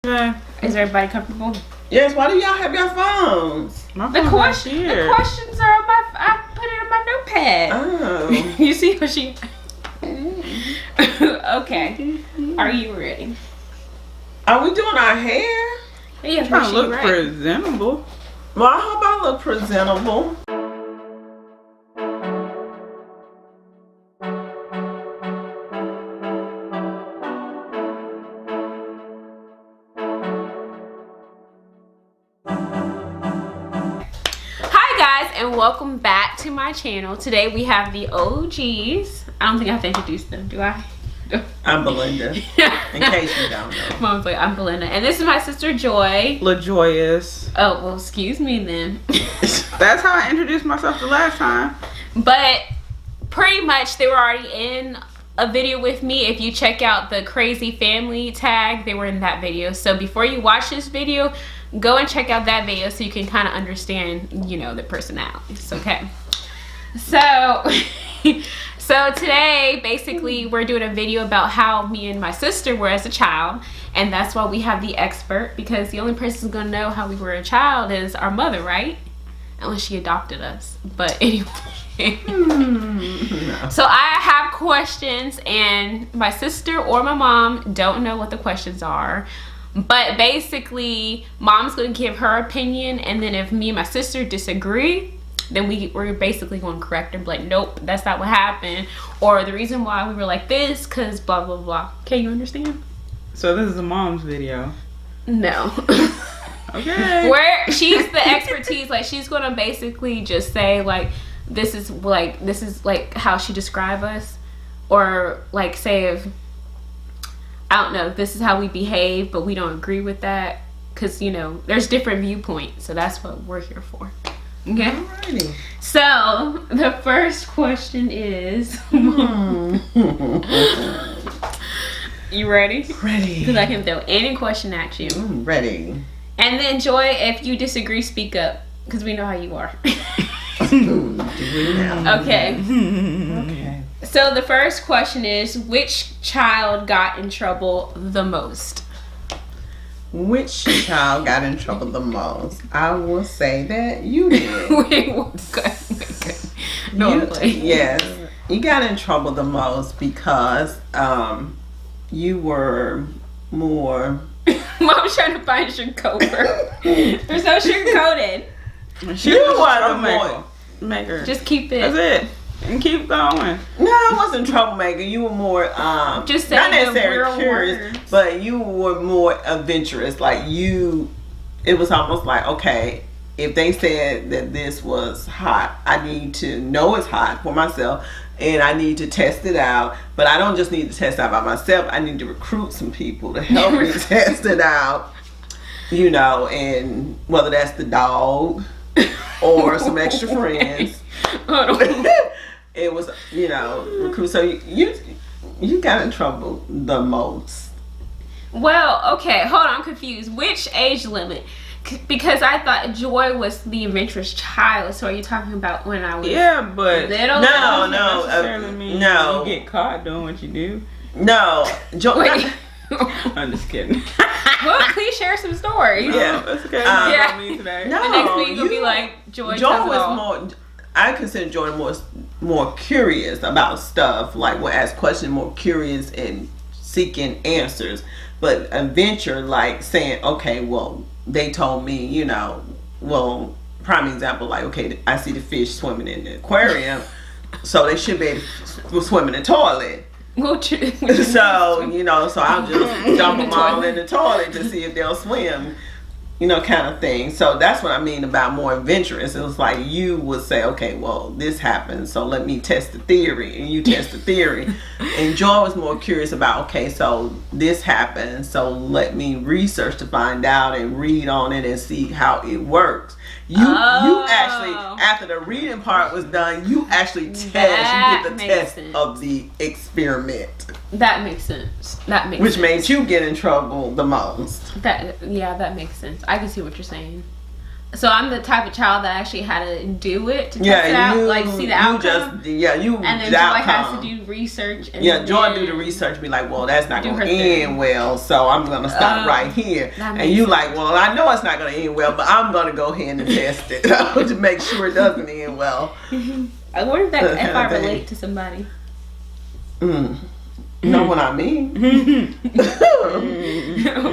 Is everybody comfortable? Yes, why do y'all have your phones? The questions are on my, I put it in my notepad. Oh. You see what she... Okay. Are you ready? Are we doing our hair? Yeah, trying to look presentable. Well, I hope I look presentable. And welcome back to my channel. Today we have the OGs. I don't think I have to introduce them, do I? I'm Belinda. In case you don't know. Mom's like, I'm Belinda. And this is my sister Joy. LaJoyous. Oh, well, excuse me then. That's how I introduced myself the last time. But pretty much they were already in a video with me. If you check out the Crazy Family tag, they were in that video. So before you watch this video, go and check out that video so you can kind of understand, you know, the personalities. Okay, so so today basically we're doing a video about how me and my sister were as a child, and that's why we have the expert, because the only person who's gonna know how we were a child is our mother, right? Unless she adopted us. But anyway. No. So I have questions, and my sister or my mom don't know what the questions are. But basically, mom's going to give her opinion, and then if me and my sister disagree, then we're basically going to correct her, like, nope, that's not what happened. Or the reason why we were like this, because blah, blah, blah. Can you understand? So this is a mom's video. No. Okay. Where she's the expertise, like, she's going to basically just say, like, this is like how she describe us. Or, like, say if... I don't know, this is how we behave, but we don't agree with that. Because, you know, there's different viewpoints. So that's what we're here for. Okay? Alrighty. So, the first question is... You ready? Ready. Because I can throw any question at you. Ready. And then, Joy, if you disagree, speak up. Because we know how you are. Ooh, do we now? Okay. Okay. So the first question is, which child got in trouble the most? Which child got in trouble the most? I will say that you did. Wait, good. No, Yes, you got in trouble the most because you were more... Mom's trying to find sugarcoater. There's no sugarcoated. She You was were a the more... maker. Just keep it. That's it. And keep going. No, I wasn't a troublemaker. You were more just not saying the necessarily real curious, words. but you were more adventurous. Like you, it was almost like, okay, if they said that this was hot, I need to know it's hot for myself, and I need to test it out. But I don't just need to test it out by myself. I need to recruit some people to help me test it out. You know, and whether that's the dog or some extra friends. It was, you know, recruit. So you got in trouble the most. Well, okay, hold on, I'm confused. Which age limit? Because I thought Joy was the adventurous child. So are you talking about when I was but little? No, necessarily mean no. You get caught doing what you do. No, Wait. I'm just kidding. Well, please share some stories. Yeah. That's okay. Yeah. Me today. No, The next week you'll be like, Joy was more. I consider Joy more curious about stuff. Like, will ask questions, more curious and seeking answers. But adventure, like saying, okay, well, they told me, you know, well, prime example, like, okay, I see the fish swimming in the aquarium, so they should be able to swim in the toilet. So, you know, so I'll just dump them all in the toilet to see if they'll swim, you know, kind of thing. So that's what I mean about more adventurous. It was like you would say, okay, well, this happened, so let me test the theory, and you test the theory. And Joy was more curious about, okay, so this happened, so let me research to find out and read on it and see how it works. You actually, after the reading part was done, you actually did the test of the experiment. That makes sense. Which made you get in trouble the most. That makes sense. I can see what you're saying. So I'm the type of child that actually had to do it to test it out, like see the outcome. And then Joy has to do research. And Joy do the research. Be like, well, that's not going to end well, so I'm going to stop right here. And you like, well, I know it's not going to end well, but I'm going to go ahead and test it to make sure it doesn't end well. I wonder if I relate to somebody. Know what I mean?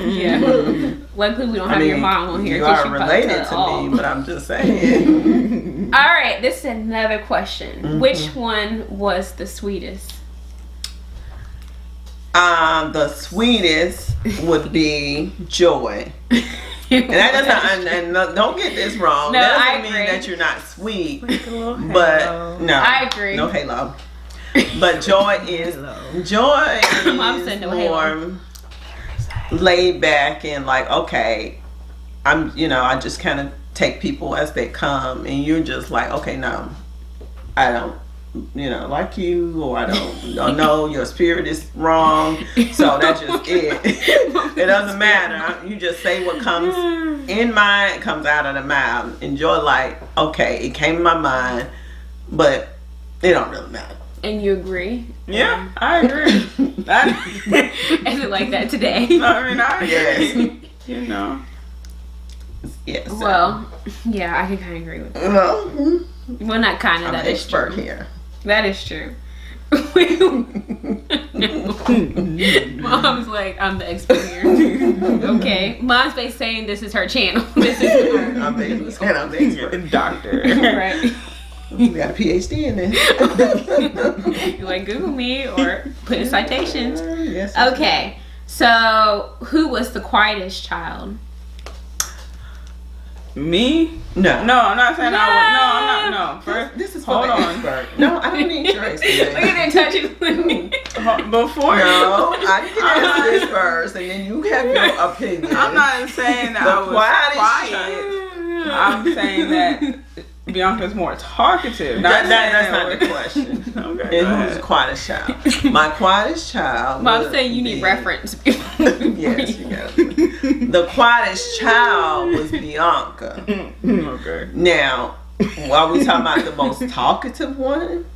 Yeah. Luckily, we don't have your mom on here. You are related to me, but I'm just saying. All right, this is another question. Which one was the sweetest? The sweetest would be Joy. And that doesn't, and don't get this wrong. No, that doesn't mean that you're not sweet. But no, I agree. No halo. But Joy is more laid back and like, okay, I just kind of take people as they come, and you're just like, okay, no, I don't, like you, or I don't know, your spirit is wrong, so that's just it. It doesn't matter. You just say what comes in mind, comes out of the mouth. Enjoy, like, okay, it came in my mind, but it don't really matter. And you agree? Yeah, I agree. Is it like that today? I mean, I agree. Yes. Yes. Well, yeah, I can kind of agree with that. Well, not kind of. That is true. Here. That is true. Mom's like, I'm the expert here. Okay. Mom's basically saying this is her channel. This is her. I'm the expert. Doctor. Right. You got a PhD in this. You like Google me or put in citations. Yes. Okay. So, who was the quietest child? Me? No, I'm not saying I was. No, I'm not. No, first, this is for hold the on. expert. No, I don't need your explanation. Look at that touching with me. Before No, I can answer this first, and then you have your opinion. I'm not saying that I was quiet. I'm saying that Bianca's more talkative. That's not the question. Okay. And who's the quietest child? My quietest child. Mom's saying you need reference. Yes, you got it. The quietest child was Bianca. Okay. Now, are we talking about the most talkative one?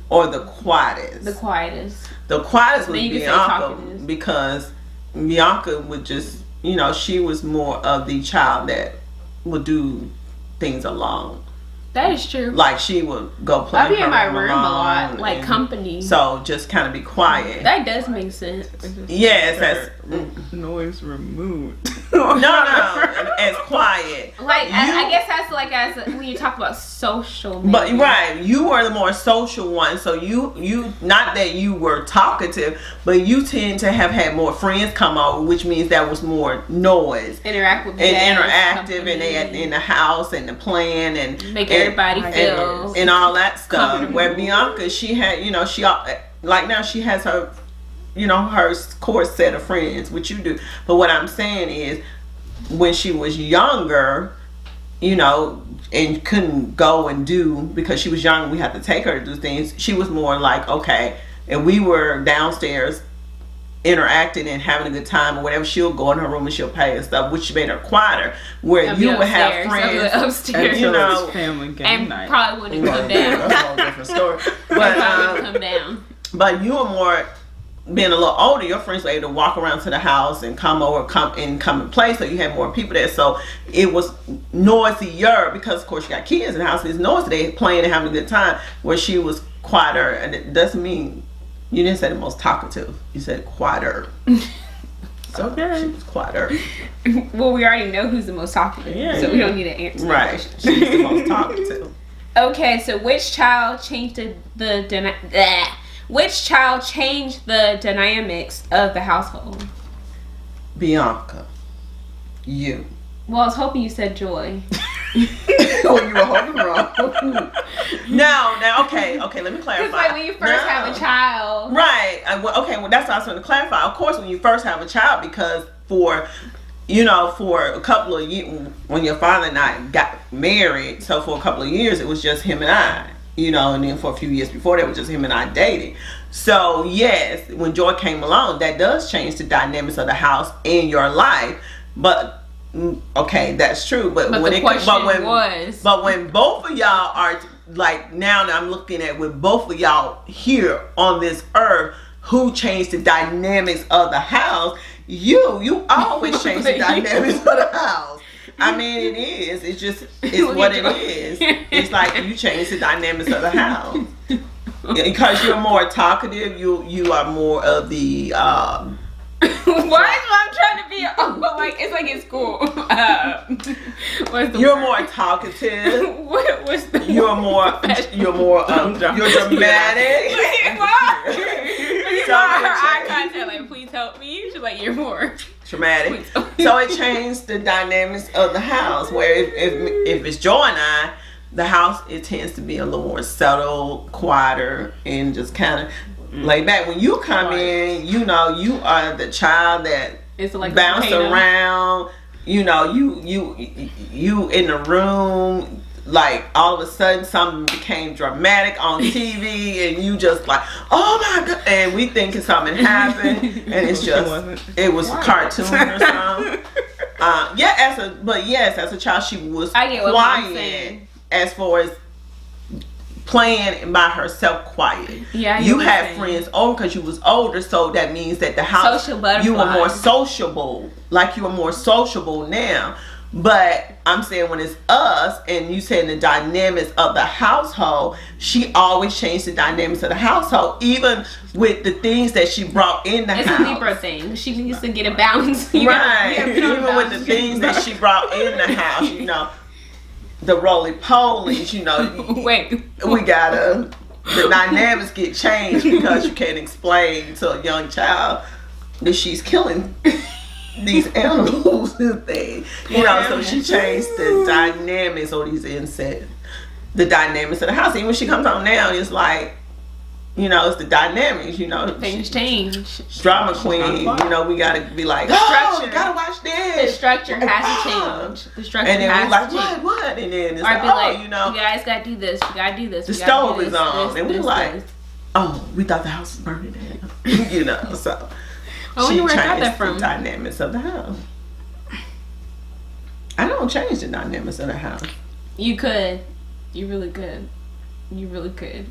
Or the quietest? The quietest. The quietest was Then you can say Bianca talkative. because Bianca would just, she was more of the child that would do things alone. That is true. Like she would go play. I'll be in my room room a lot, like and company. So just kind of be quiet. That does make sense. Yes, that's noise removed. no, as quiet. Like I guess that's like as when you talk about social. Maybe. But right, you were the more social one. So you not that you were talkative, but you tend to have had more friends come over, which means that was more noise. Interact with and interactive, and they in the house and the plan and make everybody feel and all that stuff. Where Bianca, she had, she like now she has her, her core set of friends, which you do. But what I'm saying is, when she was younger, and couldn't go and do because she was young, we had to take her to do things. She was more like, okay, and we were downstairs interacting and having a good time or whatever, she'll go in her room and she'll pay and stuff, which made her quieter. Where you would have friends upstairs, family game and night. probably wouldn't come down. That's a whole different story. But come down. But you were more being a little older. Your friends were able to walk around to the house and come and play. So you had more people there. So it was noisier because, of course, you got kids in the house. It's noisy. They playing and having a good time. Where she was quieter, and it doesn't mean. You didn't say the most talkative. You said quieter. So okay. She was quieter. Well, we already know who's the most talkative, so we don't need to answer that right. question. She's the most talkative. Okay, so which child changed which child changed the dynamics of the household? Bianca. You. Well, I was hoping you said Joy. Oh, you were hoping wrong. Now, okay, let me clarify. Because like when you first have a child. Right. Well, that's what I was going to clarify. Of course, when you first have a child, because for a couple of years, when your father and I got married, so for a couple of years, it was just him and I, and then for a few years before that, it was just him and I dating. So, yes, when Joy came along, that does change the dynamics of the house and your life. But Okay, that's true. But when when both of y'all are like, now that I'm looking at with both of y'all here on this earth, who changed the dynamics of the house? You always change the dynamics of the house. I mean, it is. It's what it is. It's like you change the dynamics of the house. Because you're more talkative, you are more of the why is I'm trying to be like it's like in school. You're more talkative. What's the you're more dramatic. So her eye contact, like, please help me. She's like, you're more dramatic. So it changed the dynamics of the house. Where if it's Joy and I, the house, it tends to be a little more subtle, quieter, and just kind of laid back. When you come in, you know, you are the child that like bounce around. You know, you in the room. Like all of a sudden something became dramatic on TV and you just like, oh my God, and we thinking something happened and it's just it was a cartoon or something. As a child she was quiet as far as playing by herself quiet. Yeah, you had friends over because you was older, so that means that the house you were more sociable. Like you were more sociable now. But I'm saying when it's us and you saying the dynamics of the household, she always changed the dynamics of the household, even with the things that she brought in the house. It's a Libra thing. She needs to get a balance. Right. Even with the things that she brought in the house, you know, the roly-polies, you know. Wait. The dynamics get changed because you can't explain to a young child that she's killing these animals and things, you know. So she changed the dynamics of these insects, the dynamics of the house. Even when she comes home now, it's like, you know, it's the dynamics, you know. Things change. Drama queen, you know, we gotta be like, oh, you gotta watch this. The structure has to change. The structure and then has we like, to change. What? And then it's like, you know, you guys gotta do this. You gotta do this. The stove is on, and we're like, oh, we thought the house was burning down, you know. So. I wonder where I got that from. The dynamics of the house. I don't change the dynamics of the house. You could. You really could. You really could.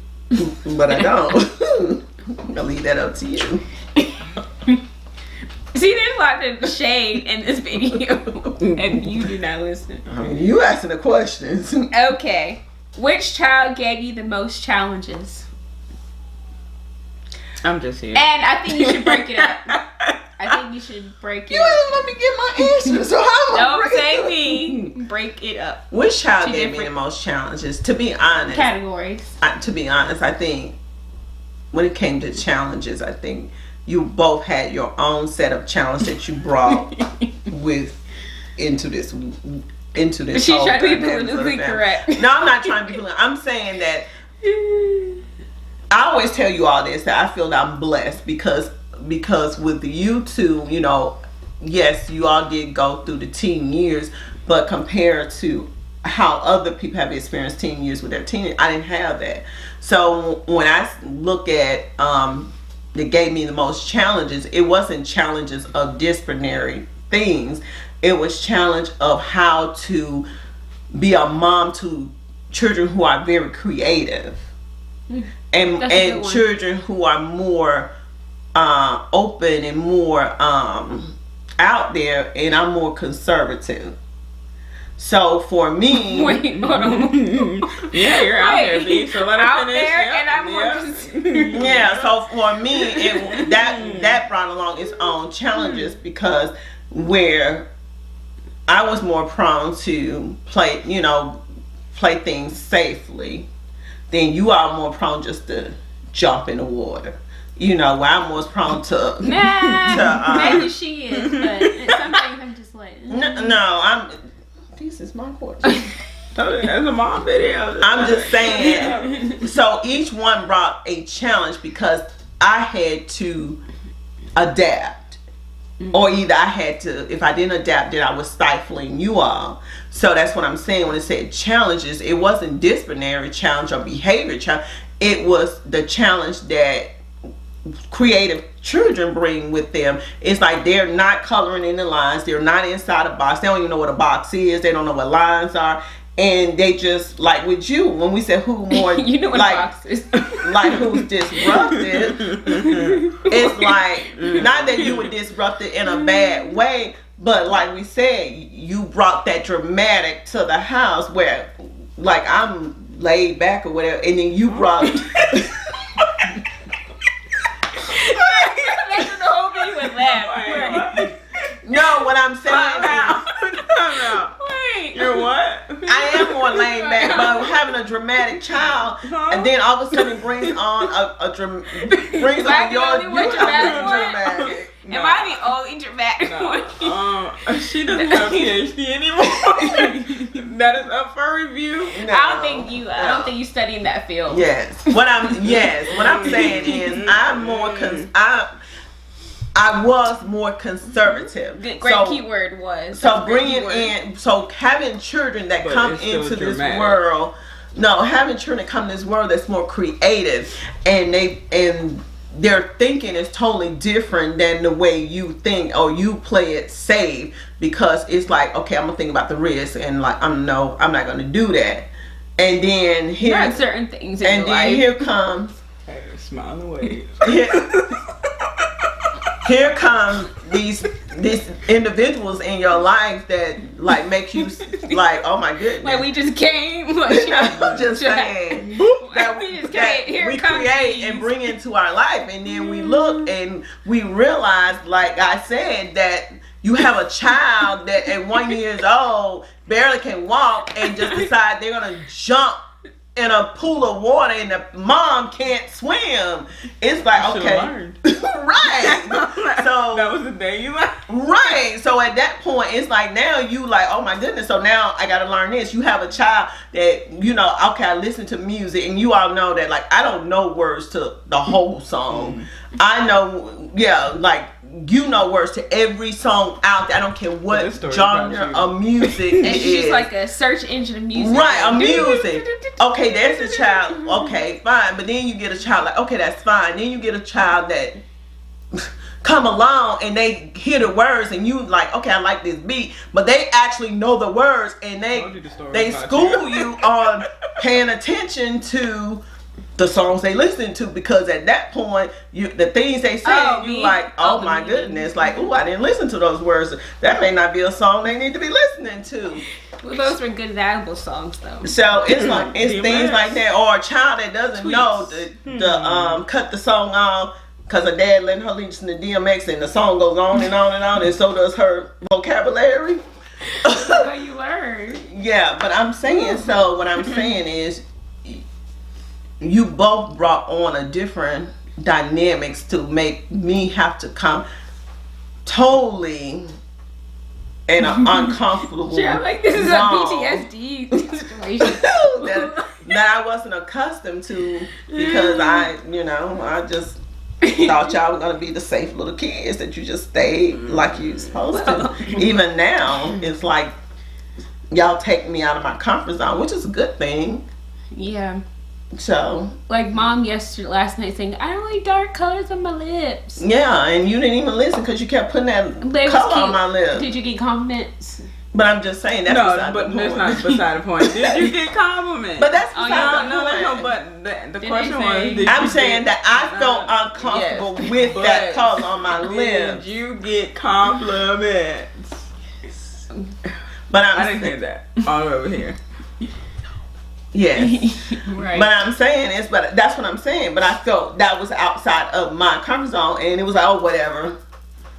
But I don't. I'll leave that up to you. See, there's a lot of shade in this video, and you do not listen. I mean, you asking the questions. Okay. Which child gave you the most challenges? I'm just here. And I think you should break it up. I think you should break it up. You didn't let me get my answer, so how am I Don't say me. Break it up. Which child gave me the most challenges? To be honest. Categories. To be honest, I think when it came to challenges, I think you both had your own set of challenges that you brought into this. She's trying to be politically correct. No, I'm not trying to be politically. I'm saying that I always tell you all this, that I feel that I'm blessed because with you two, you know, yes, you all did go through the teen years, but compared to how other people have experienced teen years with their teen, I didn't have that. So when I look at that gave me the most challenges, it wasn't challenges of disciplinary things. It was challenge of how to be a mom to children who are very creative. And children who are more open and more out there, and I'm more conservative. So for me, wait, hold on. Yeah, you're out there, B. So let us finish. There, yep. And I'm more. Yeah. So for me, that brought along its own challenges because where I was more prone to play things safely. Then you are more prone just to jump in the water. You know, where I'm more prone to... maybe she is, but some things I'm just like... No, this is my question. That's a mom video. I'm just saying. So each one brought a challenge because I had to adapt. Or either I had to, if I didn't adapt, then I was stifling you all. So that's what I'm saying when it said challenges. It wasn't disciplinary challenge or behavior challenge. It was the challenge that creative children bring with them. It's like they're not coloring in the lines. They're not inside a box. They don't even know what a box is. They don't know what lines are. And they just, like with you, when we said who more, you know what like, a box is. like who's disrupted, it's like, not that you were disrupted in a bad way, but like we said, you brought that dramatic to the house where, like, I'm laid back or whatever, and then you brought... The whole video was laugh. No, what I'm saying now. Wait. You're what? I am more laid back, but having a dramatic child, and then all of a sudden brings on brings on your dramatic. No. Am I the only dramatic one? She doesn't have a PhD anymore. That is up for review. No, I don't think you study in that field. Yes. What I'm saying is I'm more I was more conservative. Great keyword was. So bringing in, so having children that come into this world, having children come to this world that's more creative, and their thinking is totally different than the way you think or you play it safe, because it's like, okay, I'm gonna think about the risk, and like I'm not gonna do that. And then here there are certain things in and your then life. here comes smile away. Here come these individuals in your life that like make you like, oh my goodness. Like we just came. I'm just saying that we create and bring into our life, and then we look and we realize, like I said, that you have a child that at 1 year old barely can walk and just decide they're gonna jump in a pool of water and the mom can't swim. It's like, okay, right. So that was the day you learned. Right. So at that point, it's like now you like, oh my goodness. So now I got to learn this. You have a child that, you know, okay, I listen to music, and you all know that, like, I don't know words to the whole song. I know, like, you know words to every song out there. I don't care what genre of music it is. She's like a search engine of music. Right, of music. Okay, there's a child. Okay, fine. But then you get a child like, okay, that's fine. Then you get a child that come along and they hear the words, and you like, okay, I like this beat, but they actually know the words, and they school you on paying attention to the songs they listen to, because at that point, the things they say, you like, oh my goodness, like, oh, I didn't listen to those words. That may not be a song they need to be listening to. Well, those were good valuable songs, though. So it's like things like that, or a child that doesn't know to cut the song off because her dad letting her listen to DMX, and the song goes on and on and on, and so does her vocabulary. What you learn. Yeah, but I'm saying, so what I'm saying is, you both brought on a different dynamics to make me have to come totally in an uncomfortable Sure, I'm like, this is zone a PTSD situation that I wasn't accustomed to, because I just thought y'all were gonna be the safe little kids that you just stayed like you supposed to. Even now, it's like y'all take me out of my comfort zone, which is a good thing. Yeah. So, like mom last night saying, I don't like dark colors on my lips. Yeah, and you didn't even listen because you kept putting that color on my lips. Did you get compliments? But I'm just saying that's beside the point. That's not beside the point. Did you get compliments? But that's beside the point. No. But the question was, I'm saying that I felt uncomfortable with that color on my lips. Did you get compliments? But I didn't hear that all over here. Yes. Right. But I'm saying but that's what I'm saying. But I felt that was outside of my comfort zone, and it was like, oh, whatever.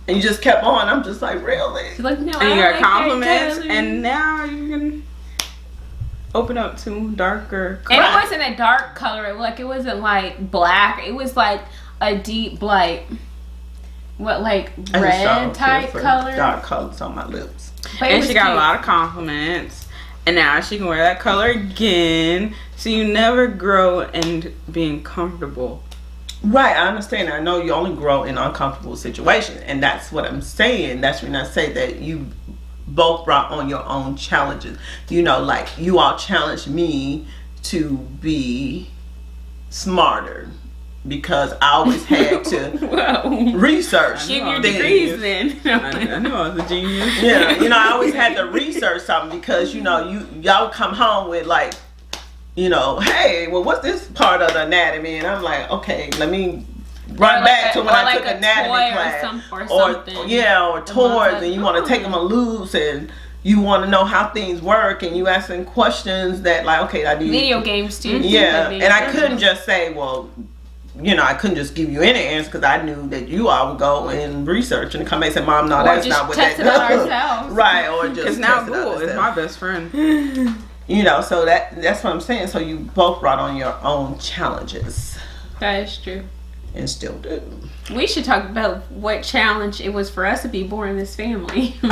And you just kept on. I'm just like, really? Like, no, and you got compliments, and now you can open up to darker color. And it wasn't a dark color. Like, it wasn't like black. It was like a deep, like, red type color. Dark colors on my lips. And she got a lot of compliments. And now she can wear that color again. So you never grow in being comfortable. Right, I understand. I know you only grow in uncomfortable situations. And that's what I'm saying. That's when I say that you both brought on your own challenges. You know, like, you all challenged me to be smarter because I always had to Whoa. research. Give your things. degrees then. I knew I was a genius. Yeah, I always had to research something because y'all come home with like, hey, well, what's this part of the anatomy? And I'm like, okay, let me run back to when I took anatomy class, or something. or toys, and you want to take them loose and you want to know how things work, and you asking questions that like, okay, I need video games too. Yeah, and I couldn't just say, well, I couldn't just give you any answer because I knew that you all would go and research and come back and say, Mom, no, that's not what that does. Ourselves. Right, or just because now Google is my best friend. So that's what I'm saying. So you both brought on your own challenges. That is true. And still do. We should talk about what challenge it was for us to be born in this family. Y'all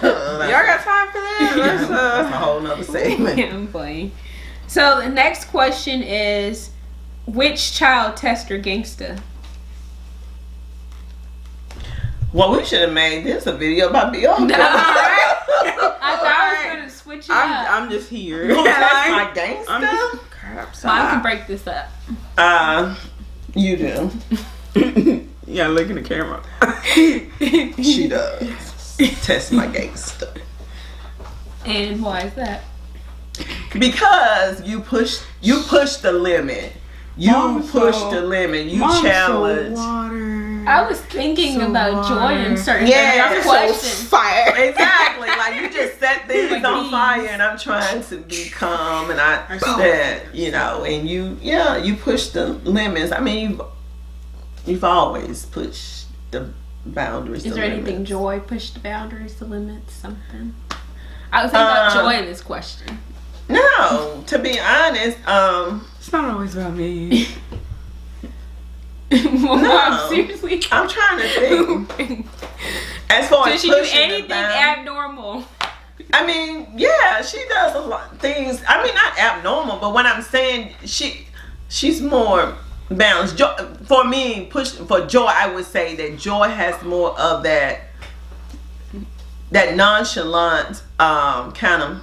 got time for that? That's a whole nother segment. Yeah, I'm playing. So the next question is, which child tester gangsta? Well, we should have made this a video about Beyonce. No, right? I thought I was gonna switch it up. I'm just here. You test my gangsta? I'm just crap. Mom can break this up. You do. Yeah, look in the camera. She does. Test my gangsta. And why is that? Because you push the limit. You push the limit. You challenge. I was thinking about joy in certain questions. Fire. Exactly. Like you just set things Like on these. fire, and I'm trying to be calm, and and you push the limits. I mean, you've always pushed the boundaries. Is the there anything limits. joy pushed the boundaries, the limits, something? I was thinking about joy in this question. No, to be honest, It's not always about me. Well, No. Mom, seriously. I'm trying to think. As far Did as she do pushing the anything boundaries- abnormal? I mean, yeah, she does a lot of things. I mean, not abnormal, but when I'm saying she's more balanced. For me, for Joy, I would say that Joy has more of that nonchalant kind of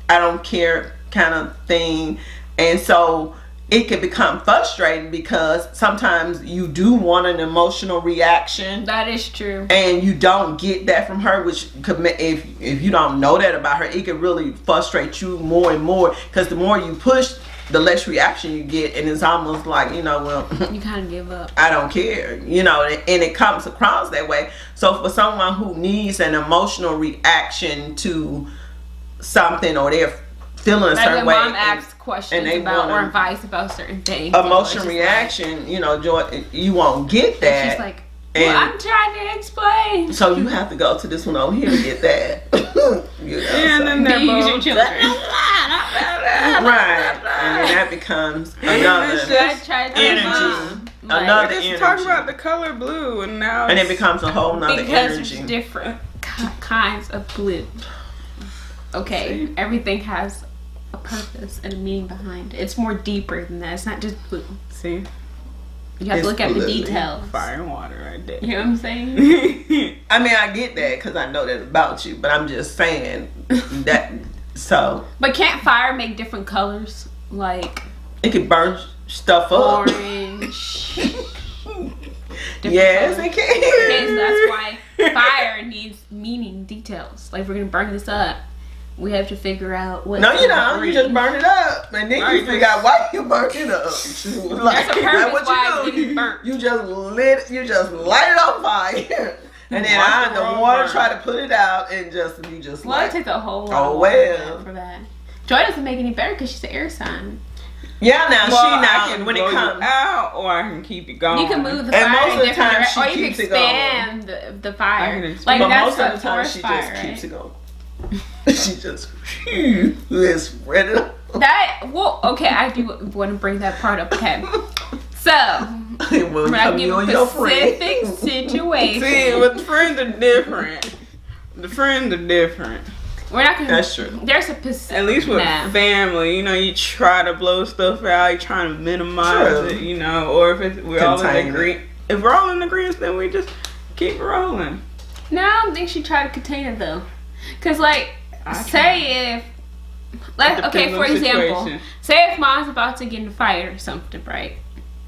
I don't care kind of thing, and so it can become frustrating because sometimes you do want an emotional reaction. That is true. And you don't get that from her, which could, if you don't know that about her, it could really frustrate you more and more because the more you push, the less reaction you get, and it's almost like, well, You kind of give up. I don't care, and it comes across that way. So for someone who needs an emotional reaction to something, or they're feeling a Like certain when way, Mom asks questions they about or wanna- advice about certain things. emotion reaction, Joy, you won't get that. She's like, and I'm trying to explain. so you have to go to this one over here to get that. And then they're Use your both. children. Right, and then that becomes another I tried to energy. Like, Another We just energy. talked about the color blue, and now And it becomes a whole nother because energy. there's different kinds of blue. Okay, everything has a purpose and a meaning behind it. It's more deeper than that. It's not just blue. see You have It's to look at the blue. details. fire and water right there. You know what I'm saying? I mean, I get that because I know that about you, but I'm just saying that. So But can't fire make different colors? Like it can burn stuff up. orange. different Yes, colors. it can. Okay, so that's why fire needs meaning, details. Like, if we're gonna burn this up, we have to figure out what. No, you don't. You just burn it up, and then you figure out why you burn it up. Like, That's a like purpose why it's getting burnt. You just light it on fire, and then Watch I the the world water burn. try to put it out, and you just Well, it like, takes a whole lot. Oh, of water well. for that. Joy doesn't make any better because she's an air sign. yeah. Now Well, she I not can when blow it you comes. out, or I can keep it going. You can move the And fire most in of the different time directions, she or you can keeps it going. expand the fire. I can expand. Like But that's most of the a time forest she fire, just right? keeps it going. She just let's spread it up. Okay, I do want to bring that part up. Okay, so When we're not come you giving and your friend. specific situation. See, but the friends are different. The friends are different. We're not gonna. That's true. There's a specific. At least with Nah. family, you try to blow stuff out. You trying to minimize True. it, or if we're all in Contain agreement. If we're all in agreement, then we just keep rolling. No, I don't think she tried to contain it though, cause like, I say if, like, It okay, depends for on the example, situation. say if Mom's about to get in a fight or something, right?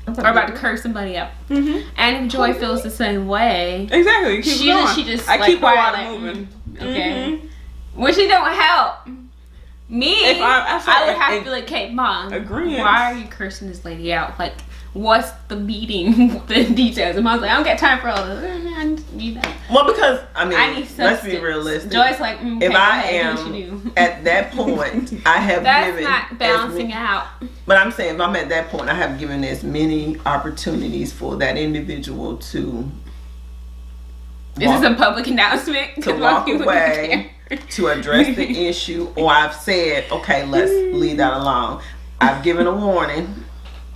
or about to curse somebody out. And if Joy feels the same way, exactly, she just I like keep quiet, the water like, moving. Okay, which she don't help. Me, If I would have to be like, "Okay, Mom, agreeance. why are you cursing this lady out? Like, what's the meeting, the details?" And Mom's like, "I don't got time for all this. I need that." Well, because I mean, I need let's be substance. realistic. Joy's like, okay, if go I ahead, do what am you do. at that point, I have That's given not balancing out. But I'm saying if I'm at that point, I have given as many opportunities for that individual to This is a public announcement. to walk away, to address the issue, or I've said, okay, let's leave that alone. I've given a warning,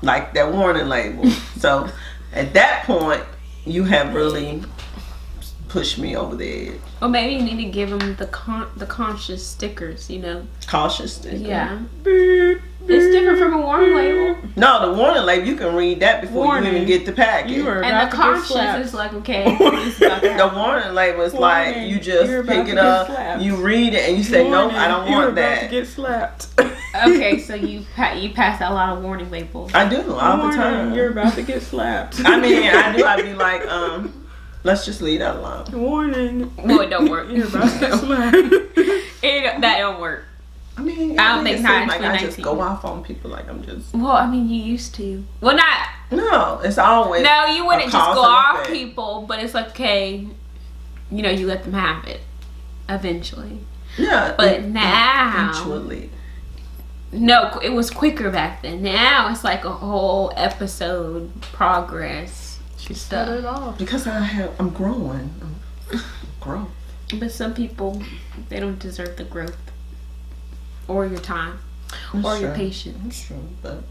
like that warning label. So at that point, you have really pushed me over the edge. Or maybe you need to give them the conscious stickers, you know. Cautious sticker. Yeah. It's different from a warning label. No, the warning label, you can read that before you even get the package. And the conscious is like, okay. The warning label is like, you just pick it up, you read it, and you say, nope, I don't want that. To get slapped. Okay, so you pass out a lot of warning labels. I do, all the time. You're about to get slapped. I mean, I do. I'd be like, let's just leave that alone. Warning. Well, it don't work. You're about to get slapped. That don't work. I mean, I don't think not in like I 2019. just go off on people like I'm just. Well, I mean, you used to. Well, not. No, it's always. No, you wouldn't a just cause go and off effect. people, but it's like, okay, you know, you let them have it eventually. Yeah, But now, eventually. no, it was quicker back then. Now it's like a whole episode progress. She set it off. Because I'm growing. I'm growing. But some people, they don't deserve the growth or your time or your patience. True, but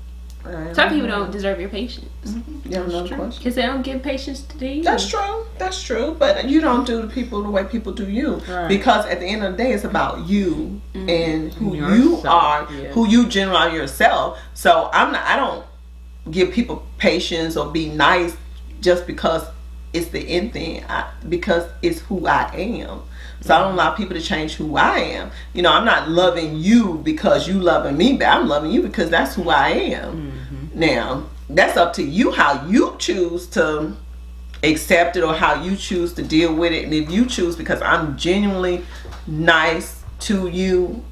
Some people don't deserve your patience You have another question? because they don't give patience to you. That's true. That's true. But you don't do the people the way people do you. Right. Because at the end of the day, it's about you and who you Yourself, are, yeah. who you generally are yourself. So I don't give people patience or be nice just because it's the end thing. Because it's who I am. So I don't allow people to change who I am. You know, I'm not loving you because you loving me, but I'm loving you because that's who I am. Now, that's up to you how you choose to accept it or how you choose to deal with it. And if you choose because I'm genuinely nice to you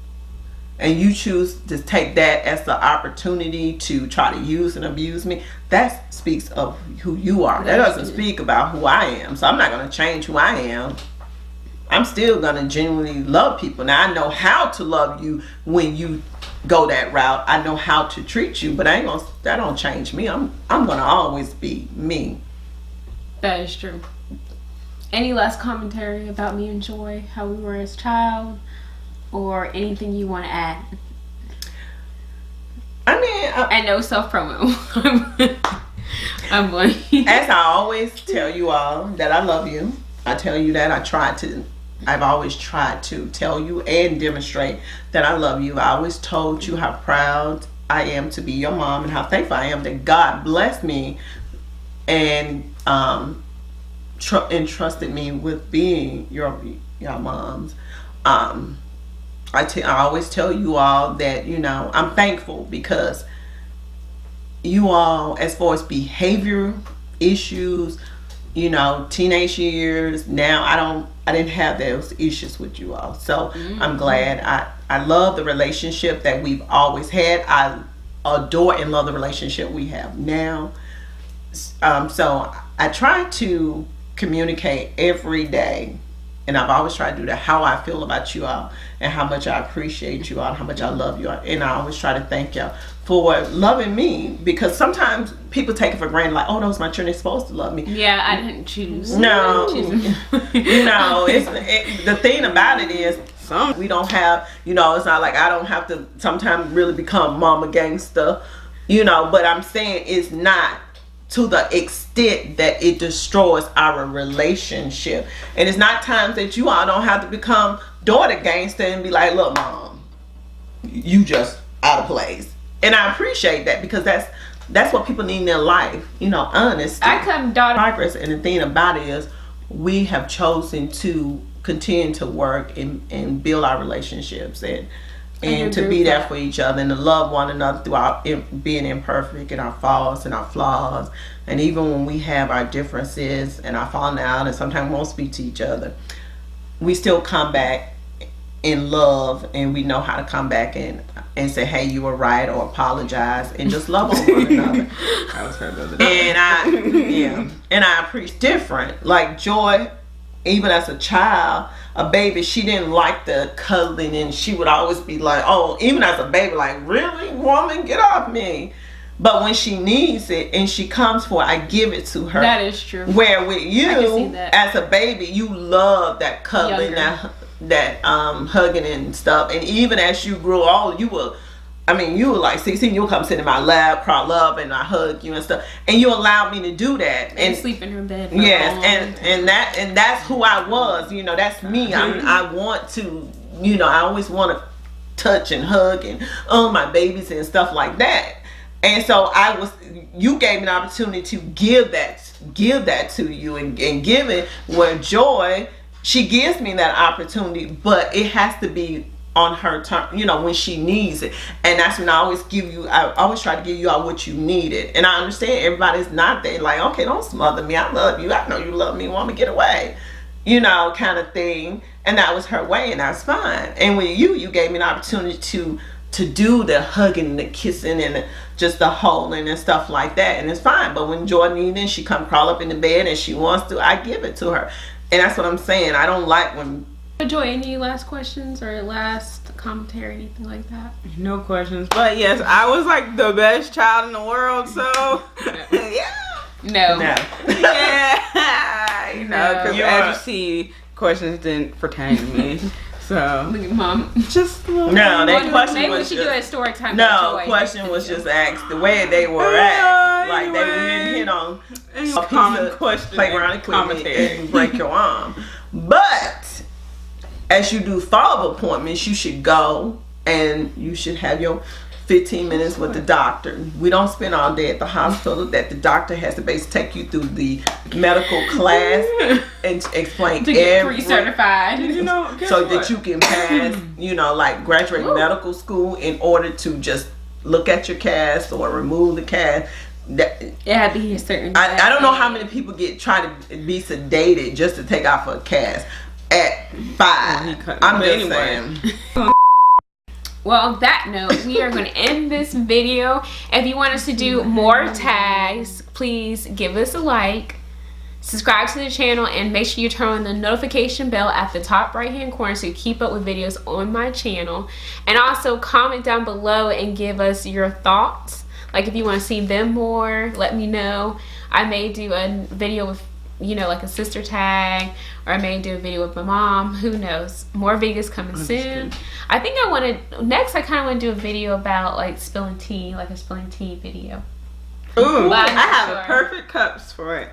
and you choose to take that as the opportunity to try to use and abuse me, that speaks of who you are. That doesn't speak about who I am. So I'm not going to change who I am. I'm still gonna genuinely love people. Now I know how to love you when you go that route. I know how to treat you, but that don't change me. I'm gonna always be me. That is true. Any last commentary about me and Joy, how we were as a child, or anything you want to add? I mean, And no self promo. I'm going. as I always tell you all that I love you. I tell you that I've always tried to tell you and demonstrate that I love you. I always told you how proud I am to be your mom and how thankful I am that God blessed me and entrusted me with being your moms. I always tell you all that, you know, I'm thankful because you all, as far as behavior issues, you know, teenage years, now I didn't have those issues with you all. So I'm glad. I love the relationship that we've always had. I adore and love the relationship we have now. So I try to communicate every day, and I've always tried to do that, how I feel about you all and how much I appreciate you all, how much I love you all. And I always try to thank y'all for loving me, because sometimes people take it for granted, like, oh, those my children, they're supposed to love me. Yeah, I didn't choose. No, you know, the thing about it is, we don't have, you know, it's not like I don't have to sometimes really become mama gangster, you know, but I'm saying it's not to the extent that it destroys our relationship. And it's not times that you all don't have to become daughter gangster and be like, look, mom, you just out of place. And I appreciate that, because that's what people need in their life, you know, honesty. I come daughter. Progress. And the thing about it is, we have chosen to continue to work and build our relationships. And and to be there for each other and to love one another throughout being imperfect and our faults and our flaws, and even when we have our differences and our falling out and sometimes won't speak to each other, we still come back in love, and we know how to come back and say, hey, you were right, or apologize and just love on one another. I was heard the other day. And I appreciate different. Like Joy, even as a child, a baby, she didn't like the cuddling, and she would always be like, oh, even as a baby, like, really, woman, get off me. But when she needs it and she comes for it, I give it to her. That is true. Where with you, as a baby, you love that cuddling, that hugging and stuff. And even as you grew old, you were like 16, you'll come sit in my lap, crawl up, and I hug you and stuff. And you allowed me to do that. And sleep in her bed. Yes, and that's who I was. You know, that's me. I want to, you know, I always want to touch and hug and my babies and stuff like that. And so you gave me an opportunity to give that to you and give it, where Joy, she gives me that opportunity, but it has to be on her turn, you know, when she needs it. And that's when I always try to give you all what you needed. And I understand everybody's not there, like, okay, don't smother me, I love you, I know you love me, want me to get away, you know, kind of thing. And that was her way, and that's fine. And with you gave me an opportunity to do the hugging, the kissing, and just the holding and stuff like that, and it's fine. But when Joy needs it, she come crawl up in the bed and she wants to, I give it to her. And that's what I'm saying. I don't like when... Joy, any last questions or last commentary, anything like that? No questions. But yes, I was like the best child in the world, so yeah. No. Yeah. You know, because as you see, questions didn't pertain to me. So look at Mom. Just a little that question maybe was we should do a story time. No, question was just asked the way they were at. Like they didn't hit on a common question, playground equipment, and break your arm. But as you do follow-up appointments, you should go and you should have your 15 minutes with the doctor. We don't spend all day at the hospital. That the doctor has to basically take you through the medical class and explain to get pre-certified. You know, so that you can pass, you know, like graduate medical school in order to just look at your cast or remove the cast. It had to be a certain. I don't know how many people try to be sedated just to take off a cast at 5. I'm just saying. Well, on that note, we are going to end this video. If you want us to do more tags, please give us a like, subscribe to the channel, and make sure you turn on the notification bell at the top right hand corner so you keep up with videos on my channel. And also comment down below and give us your thoughts. Like if you want to see them more, let me know. I may do a video with, you know, like a sister tag, or I may do a video with my mom. Who knows? More videos coming soon. I think I kind of want to do a video about like spilling tea, like a spilling tea video. Ooh, I have a perfect cups for it.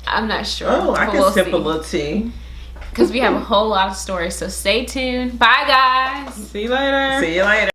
I'm not sure. Oh, I can sip a little tea. Because we have a whole lot of stories. So stay tuned. Bye, guys. See you later. See you later.